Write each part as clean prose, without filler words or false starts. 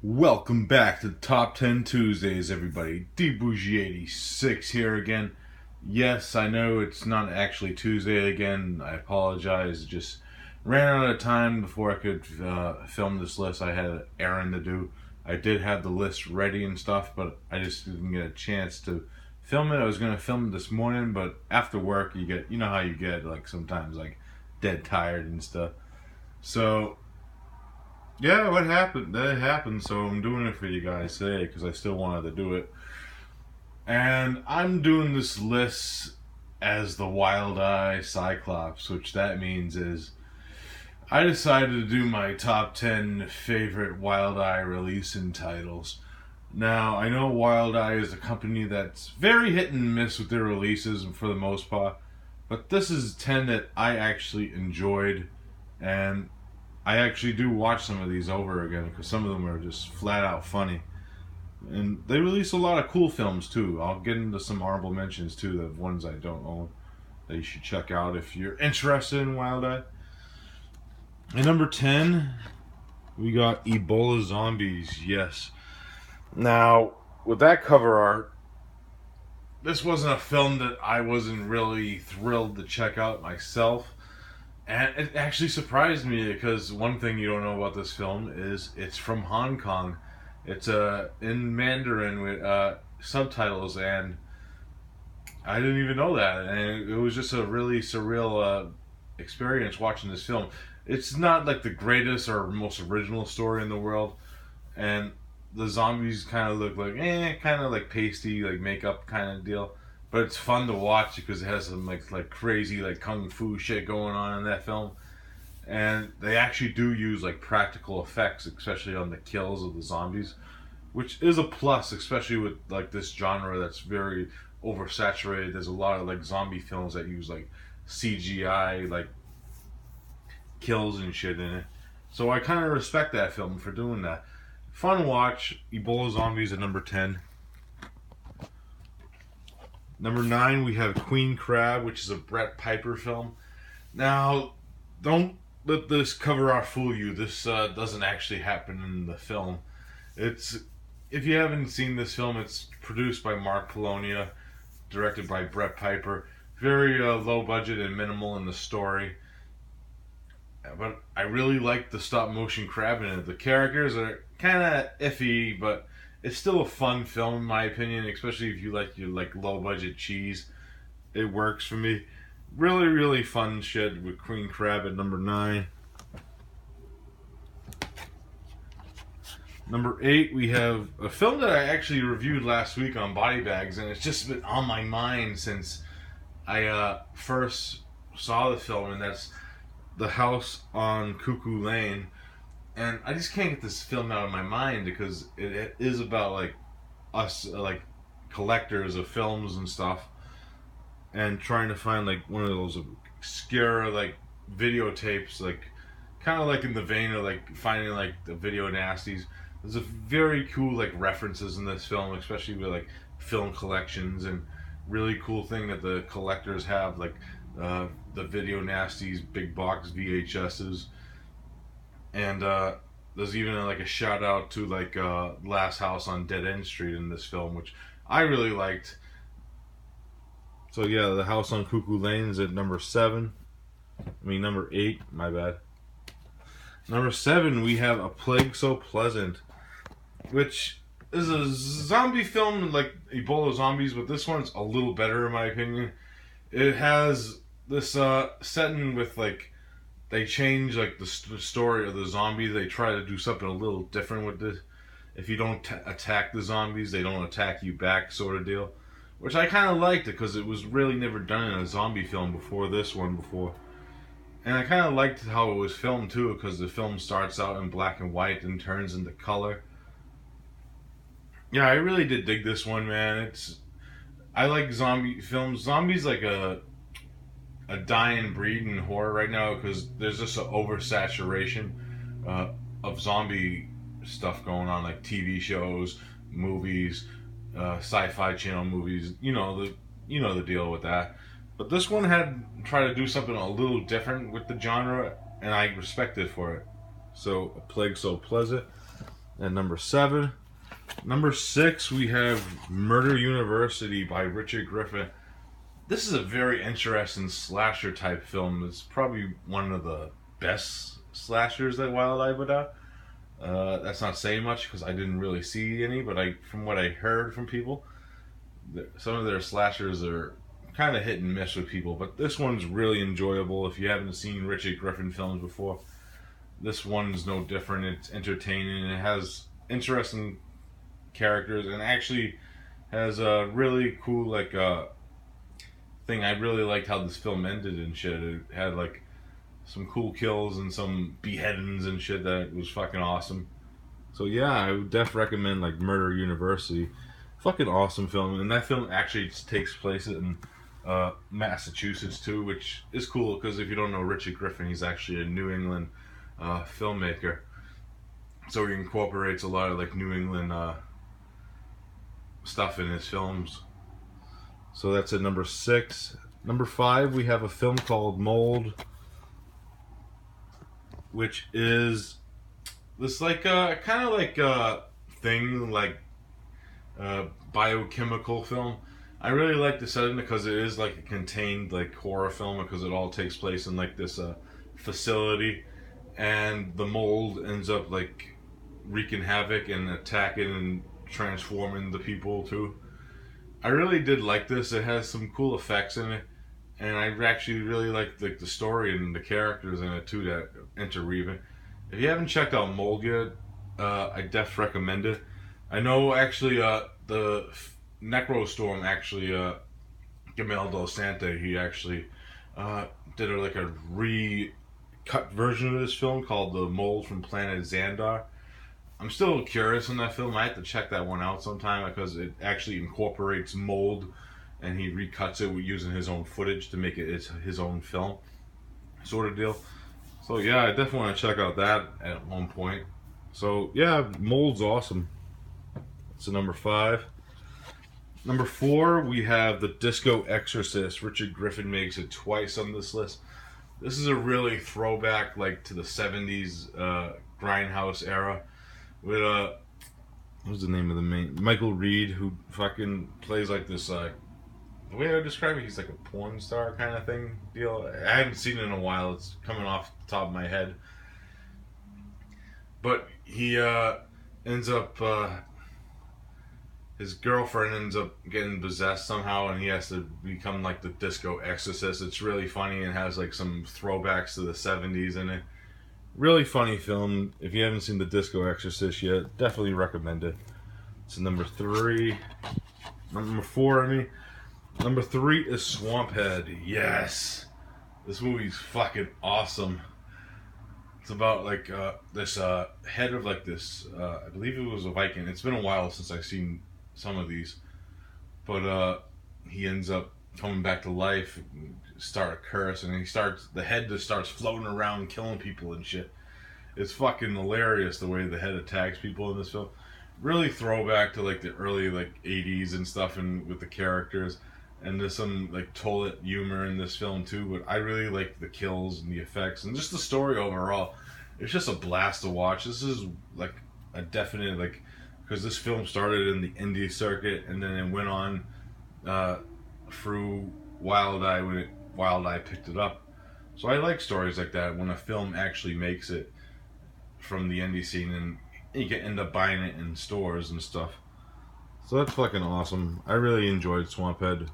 Welcome back to Top 10 Tuesdays, everybody. DBougie86 here again. Yes, I know it's not actually Tuesday again. I apologize. Just ran out of time before I could film this list. I had an errand to do. I did have the list ready and stuff, but I just didn't get a chance to film it. I was going to film it this morning, but after work, you know how you get, like, sometimes, like, dead tired and stuff. So, yeah, what happened? That happened, so I'm doing it for you guys today because I still wanted to do it. And I'm doing this list as the Wild Eye Cyclops, which that means is I decided to do my top 10 favorite Wild Eye releasing titles. Now, I know Wild Eye is a company that's very hit and miss with their releases for the most part, but this is 10 that I actually enjoyed, and I actually do watch some of these over again because some of them are just flat out funny. And they release a lot of cool films too. I'll get into some honorable mentions too, the ones I don't own that you should check out if you're interested in Wild Eye. At number 10, we got Ebola Zombies. Yes. Now, with that cover art, this wasn't a film that I wasn't really thrilled to check out myself. And it actually surprised me because one thing you don't know about this film is it's from Hong Kong. It's in Mandarin with subtitles, and I didn't even know that. And it was just a really surreal experience watching this film. It's not like the greatest or most original story in the world, and the zombies kind of look like kind of like pasty, like makeup kind of deal. But it's fun to watch because it has some like crazy like kung fu shit going on in that film, and they actually do use like practical effects, especially on the kills of the zombies, which is a plus, especially with like this genre that's very oversaturated. There's a lot of like zombie films that use like CGI like kills and shit in it, so I kind of respect that film for doing that. Fun watch. Ebola Zombies at number 10. Number 9, we have Queen Crab, which is a Brett Piper film. Now, don't let this cover art fool you. This doesn't actually happen in the film. If you haven't seen this film, it's produced by Mark Polonia, directed by Brett Piper. Very low budget and minimal in the story. But I really like the stop motion crab in it. The characters are kind of iffy, but it's still a fun film in my opinion, especially if you like your like low budget cheese. It works for me. Really, really fun shit with Queen Crab at number 9. Number 8, we have a film that I actually reviewed last week on Body Bags, and it's just been on my mind since I first saw the film, and that's The House on Cuchulainn. And I just can't get this film out of my mind because it is about like us like collectors of films and stuff, and trying to find like one of those obscure like videotapes, like kind of like in the vein of like finding like the video nasties. There's a very cool like references in this film, especially with like film collections, and really cool thing that the collectors have, like the video nasties big box VHSs. And there's even like a shout out to like Last House on Dead End Street in this film, which I really liked. So yeah, The House on Cuchulainn is at number 7. Number 8, my bad. Number 7, we have A Plague So Pleasant, which is a zombie film like Ebola Zombies, but this one's a little better in my opinion. It has this setting with like, they change like the story of the zombies. They try to do something a little different with this. If you don't attack the zombies, they don't attack you back, sort of deal. Which I kind of liked it because it was really never done in a zombie film before this one before. And I kind of liked how it was filmed too, because the film starts out in black and white and turns into color. Yeah, I really did dig this one, man. I like zombie films. Zombies like a dying breed in horror right now because there's just an oversaturation of zombie stuff going on, like TV shows, movies, sci-fi channel movies. You know the deal with that. But this one had tried to do something a little different with the genre, and I respect it for it. So, A Plague So Pleasant. At number 7. Number 6, we have Murder University by Richard Griffin. This is a very interesting slasher type film. It's probably one of the best slashers that Wild Eye put out. That's not saying much because I didn't really see any, but from what I heard from people, some of their slashers are kind of hit and miss with people, but this one's really enjoyable. If you haven't seen Richard Griffin films before, this one's no different. It's entertaining, and it has interesting characters, and actually has a really cool thing. I really liked how this film ended and shit. It had like some cool kills and some beheadings and shit that was fucking awesome. So yeah, I would definitely recommend like Murder University. Fucking awesome film, and that film actually takes place in Massachusetts too, which is cool because if you don't know Richard Griffin, he's actually a New England filmmaker. So he incorporates a lot of like New England stuff in his films. So that's at number 6. Number 5, we have a film called Mold, which is this like kind of like thing like biochemical film. I really like the setting because it is like a contained like horror film because it all takes place in like this facility, and the mold ends up like wreaking havoc and attacking and transforming the people too. I really did like this. It has some cool effects in it, and I actually really like the story and the characters in it too that interweaving. If you haven't checked out Mold yet, I definitely recommend it. I know actually the Necrostorm actually Gamel Del Sante, he actually did a recut version of this film called The Mold from Planet Xandar. I'm still curious on that film. I have to check that one out sometime because it actually incorporates mold, and he recuts it using his own footage to make it his own film sort of deal. So yeah, I definitely want to check out that at one point. So yeah, Mold's awesome. So number 5. Number 4, we have the Disco Exorcist. Richard Griffin makes it twice on this list. This is a really throwback like to the 70s grindhouse era with what's the name of the main Michael Reed, who fucking plays like this the way I describe it, he's like a porn star kind of thing deal. I haven't seen it in a while. It's coming off the top of my head. But he ends up his girlfriend ends up getting possessed somehow, and he has to become like the Disco Exorcist. It's really funny and has like some throwbacks to the 70s in it. Really funny film. If you haven't seen the Disco Exorcist yet, definitely recommend it. So number 4, I mean. Number 3 is Swamphead. Yes! This movie's fucking awesome. It's about like this head of like this, I believe it was a Viking. It's been a while since I've seen some of these. But he ends up coming back to life, start a curse, and the head just starts floating around killing people and shit. It's fucking hilarious the way the head attacks people in this film. Really throwback to like the early like 80s and stuff, and with the characters. And there's some like toilet humor in this film too, but I really like the kills and the effects and just the story overall. It's just a blast to watch. This is like a definite like, because this film started in the indie circuit and then it went on through Wild Eye when Wild Eye picked it up. So I like stories like that when a film actually makes it from the indie scene and you can end up buying it in stores and stuff. So that's fucking awesome. I really enjoyed Swamphead.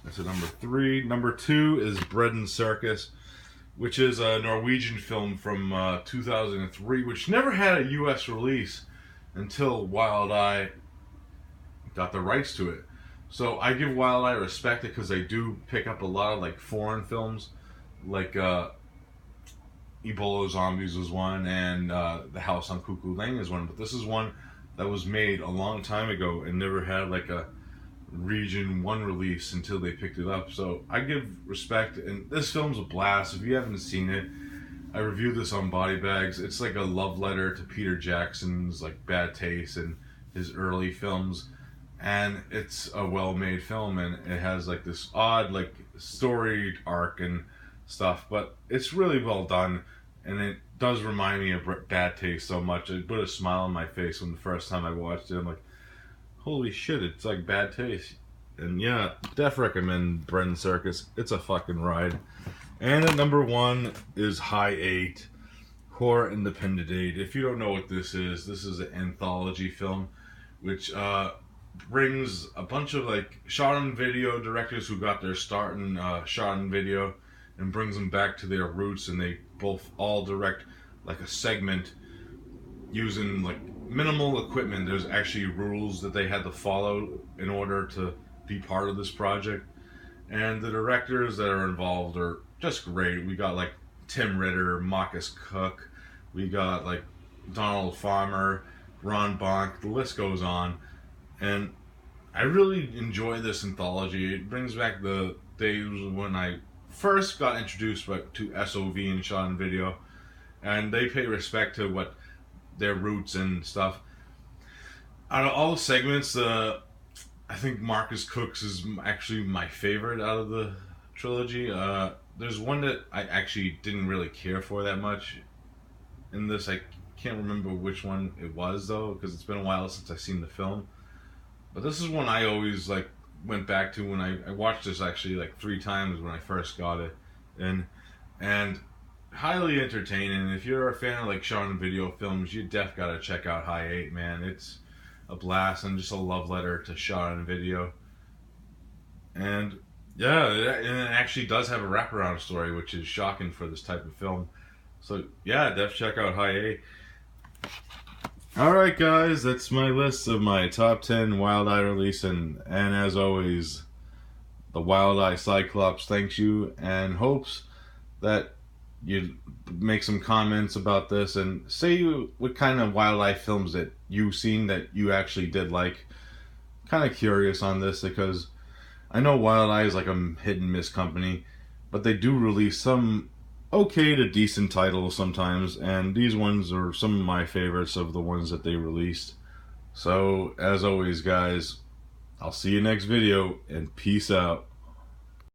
That's at number 3. Number 2 is Bread and Circus, which is a Norwegian film from 2003, which never had a U.S. release until Wild Eye got the rights to it. So I give Wild Eye respect because they do pick up a lot of like foreign films, like Ebola Zombies was one, and The House on Cuchulainn is one. But this is one that was made a long time ago and never had like a region 1 release until they picked it up. So I give respect, and this film's a blast. If you haven't seen it, I reviewed this on Body Bags. It's like a love letter to Peter Jackson's like bad taste and his early films, and it's a well-made film, and it has like this odd like story arc and stuff, but it's really well done, and it does remind me of Bad Taste so much. It put a smile on my face when the first time I watched it. I'm like, holy shit, it's like Bad Taste. And yeah, def recommend Brendan Circus. It's a fucking ride. And at number 1 is High 8, Horror Independent 8. If you don't know what this is an anthology film which brings a bunch of like shot on video directors who got their start in shot on video and brings them back to their roots, and they both all direct like a segment using like minimal equipment. There's actually rules that they had to follow in order to be part of this project, and the directors that are involved are just great. We got like Tim Ritter, Marcus Cook, we got like Donald Farmer, Ron Bonk, the list goes on. And I really enjoy this anthology. It brings back the days when I first got introduced to SOV and shot on video, and they pay respect to what their roots and stuff. Out of all the segments, I think Marcus Cook's is actually my favorite out of the trilogy. There's one that I actually didn't really care for that much in this. I can't remember which one it was though, because it's been a while since I've seen the film. But this is one I always like went back to when I watched this actually like 3 times when I first got it, and highly entertaining. If you're a fan of like shot on video films, you def gotta check out High 8, man. It's a blast and just a love letter to shot on video. And yeah, and it actually does have a wraparound story, which is shocking for this type of film. So yeah, def check out High 8. Alright guys, that's my list of my top 10 Wild Eye release, and as always, the Wild Eye Cyclops thanks you and hopes that you make some comments about this and say what kind of Wild Eye films that you've seen that you actually did like. Kind of curious on this because I know Wild Eye is like a hit and miss company, but they do release some okay to decent titles sometimes, and these ones are some of my favorites of the ones that they released. So as always guys, I'll see you next video and peace out.